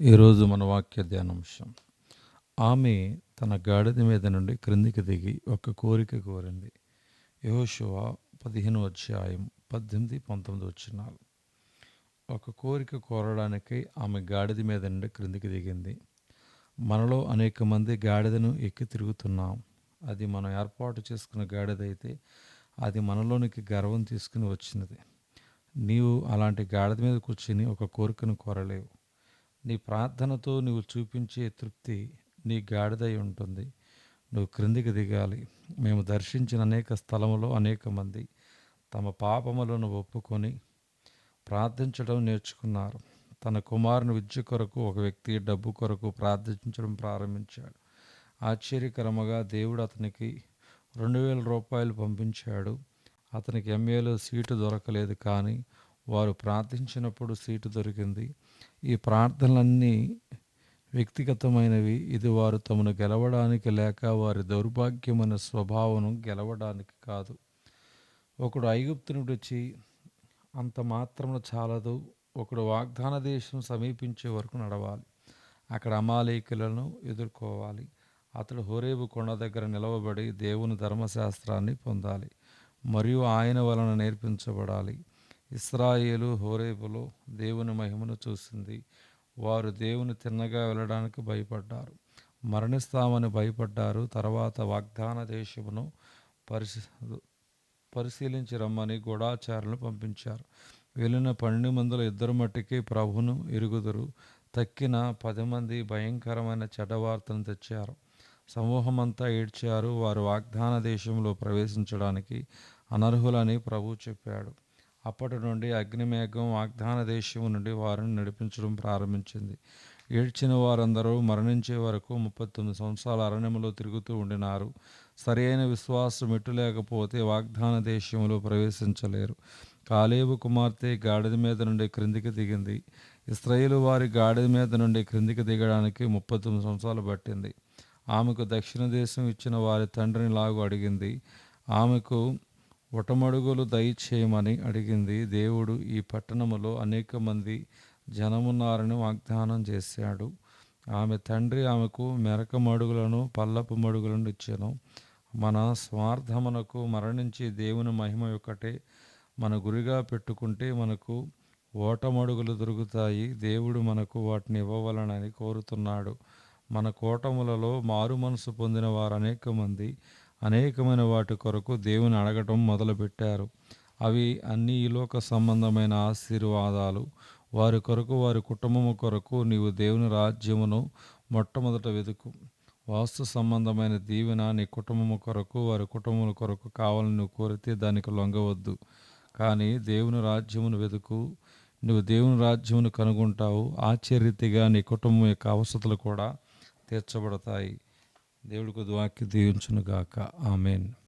ఈరోజు మన వాక్య ధ్యానాంశం. ఆమె తన గాడిద మీద నుండి క్రిందికి దిగి ఒక కోరిక కోరింది. యెహోషువ 15వ అధ్యాయం 18, 19 వచనాలు. ఒక కోరిక కోరడానికై ఆమె గాడిద మీద నుండి క్రిందికి దిగింది. మనలో అనేక మంది గాడిదను ఎక్కి తిరుగుతున్నాం. అది మనం ఏర్పాటు చేసుకున్న గాడిద అయితే అది మనలోనికి గర్వం తీసుకుని వచ్చినది. నీవు అలాంటి గాడిద మీద కూర్చుని ఒక కోరికను కోరలేవు. నీ ప్రార్థనతో నువ్వు చూపించే తృప్తి నీ గాడిదై ఉంటుంది. నువ్వు క్రిందికి దిగాలి. మేము దర్శించిన అనేక స్థలములో అనేక మంది తమ పాపములను ఒప్పుకొని ప్రార్థించడం నేర్చుకున్నారు. తన కుమారుని విద్య కొరకు ఒక వ్యక్తి డబ్బు కొరకు ప్రార్థించడం ప్రారంభించాడు. ఆశ్చర్యకరముగా దేవుడు అతనికి 2000 రూపాయలు పంపించాడు. అతనికి ఎంఏలో సీటు దొరకలేదు, కానీ వారు ప్రార్థించినప్పుడు సీటు దొరికింది. ఈ ప్రార్థనలన్నీ వ్యక్తిగతమైనవి. ఇది వారు తమను గెలవడానికి లేక వారి దౌర్భాగ్యమైన స్వభావం గెలవడానికి కాదు. ఒకడు ఐగుప్తు నుండి వచ్చి అంత మాత్రమున చాలదు. ఒకడు వాగ్దాన దేశం సమీపించే వరకు నడవాలి. అక్కడ అమాలేకులను ఎదుర్కోవాలి. అతడు హోరేబు కొండ దగ్గర నిలవబడి దేవుని ధర్మశాస్త్రాన్ని పొందాలి మరియు ఆయన వలన నేర్పించబడాలి. ఇశ్రాయేలు హోరేబులో దేవుని మహిమను చూసింది. వారు దేవుని తిన్నగా వెళ్ళడానికి భయపడ్డారు, మరణిస్తామని భయపడ్డారు. తర్వాత వాగ్దాన దేశమును పరిశీలించి రమ్మని గూఢచారులను పంపించారు. వెళ్ళిన 12 మందిలో 2 మట్టికి ప్రభువును ఎరుగుదురు. తక్కిన 10 మంది భయంకరమైన చెడ్డవార్తను తెచ్చారు. సమూహమంతా ఏడ్చారు. వారు వాగ్దాన దేశంలో ప్రవేశించడానికి అనర్హులని ప్రభువు చెప్పాడు. అప్పటి నుండి అగ్నిమేఘం వాగ్దాన దేశం నుండి వారిని నడిపించడం ప్రారంభించింది. ఏడ్చిన వారందరూ మరణించే వరకు 39 సంవత్సరాల అరణ్యంలో తిరుగుతూ ఉండినారు. సరైన విశ్వాసం ఎట్టులేకపోతే వాగ్దాన దేశంలో ప్రవేశించలేరు. కాలేబు కుమార్తె గాడిద మీద నుండి క్రిందికి దిగింది. ఇశ్రాయేలు వారి గాడిద మీద నుండి క్రిందికి దిగడానికి 39 సంవత్సరాలు పట్టింది. ఆమెకు దక్షిణ దేశం ఇచ్చిన వారి తండ్రిని లాగు అడిగింది. ఆమెకు ఒటమడుగులు దయచేయమని అడిగింది. దేవుడు ఈ పట్టణములో అనేక మంది జనమున్నారని వాగ్దానం చేశాడు. ఆమె తండ్రి ఆమెకు మెరక మడుగులను పల్లపు మడుగులను ఇచ్చెను. మన స్వార్థమునకు మరణించి దేవుని మహిమ ఒక్కటే మన గురిగా పెట్టుకుంటే మనకు ఓటమడుగులు దొరుకుతాయి. దేవుడు మనకు వాటిని ఇవ్వవలనని కోరుతున్నాడు. మన కూటములలో మారు మనసు పొందిన వారు అనేక మంది అనేకమైన వాటి కొరకు దేవుని అడగటం మొదలుపెట్టారు. అవి అన్ని ఈలోక సంబంధమైన ఆశీర్వాదాలు. వారి కొరకు, వారి కుటుంబము కొరకు నీవు దేవుని రాజ్యమును మొట్టమొదట వెతుకు. వాస్తు సంబంధమైన దీవెన నీ కుటుంబము కొరకు, వారి కుటుంబముల కొరకు కావాలని నువ్వు కోరితే దానికి లొంగవద్దు. కానీ దేవుని రాజ్యమును వెతుకు. నువ్వు దేవుని రాజ్యమును కనుగొంటావు. ఆశ్చర్యరీతిగా నీ కుటుంబం యొక్క అవసరతలు కూడా తీర్చబడతాయి. దేవుడికి వాక్యం దీవించును గాక. ఆమేన్.